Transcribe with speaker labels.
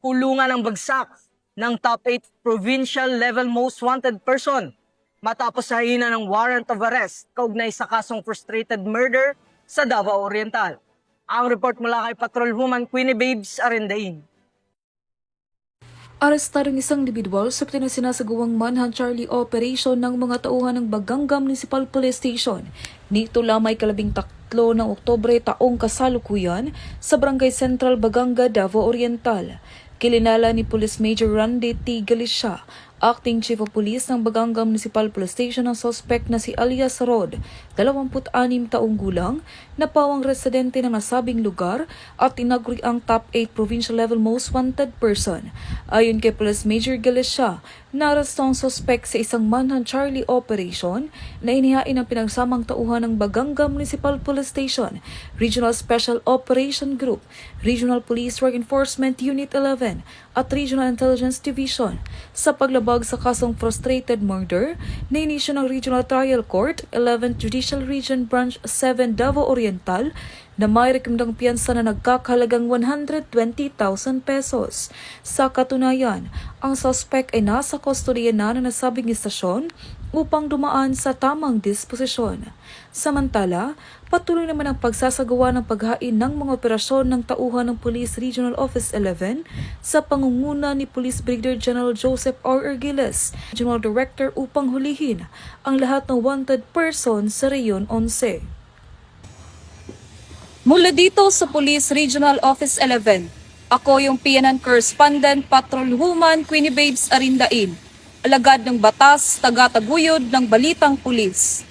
Speaker 1: pulungan ang bagsak ng top 8 provincial level most wanted person matapos hahina ng warrant of arrest kaugnay sa kasong frustrated murder sa Davao Oriental. Ang report mula kay Patrolwoman Queenie Babes Arendain.
Speaker 2: Arestadong isang individual sa sinasagawang manhunt Charlie operation ng mga tauhan ng Baganga Municipal Police Station. Nito lamay 13 ng Oktubre taong kasalukuyan sa Barangay Central Baganga, Davao Oriental. Kilinala ni Police Major Randy T. Galicia, Acting Chief of Police ng Baganga Municipal Police Station, ang suspect na si Alias Rod, 26 taong gulang, na pawang residente ng nasabing lugar at tinaguri ang top 8 provincial level most wanted person. Ayon kay Police Major Galicia, narasto ang suspect sa isang manhunt Charlie operation na inihain ng pinagsamang tauhan ng Baganga Municipal Police Station, Regional Special Operation Group, Regional Police Drug Enforcement Unit 11 at Regional Intelligence Division sa paglabag sa kasong frustrated murder na inisyo ng Regional Trial Court 11th Judicial Region Branch 7 Davao Oriental na may rekomendang piyansa na nagkakahalagang 120,000 pesos. Sa katunayan, ang suspect ay nasa kustodiya na ng nasabing istasyon upang dumaan sa tamang disposisyon. Samantala, patuloy naman ang pagsasagawa ng paghain ng mga operasyon ng tauhan ng Police Regional Office 11 sa pangunguna ni Police Brigadier General Joseph R. Ergiles, General Director, upang hulihin ang lahat ng wanted person sa Reyon 11. Mula dito sa Police Regional Office 11, ako yung PNN Correspondent Patrolwoman Queenie Babes Arendain, alagad ng batas, taga-taguyod ng Balitang Pulis.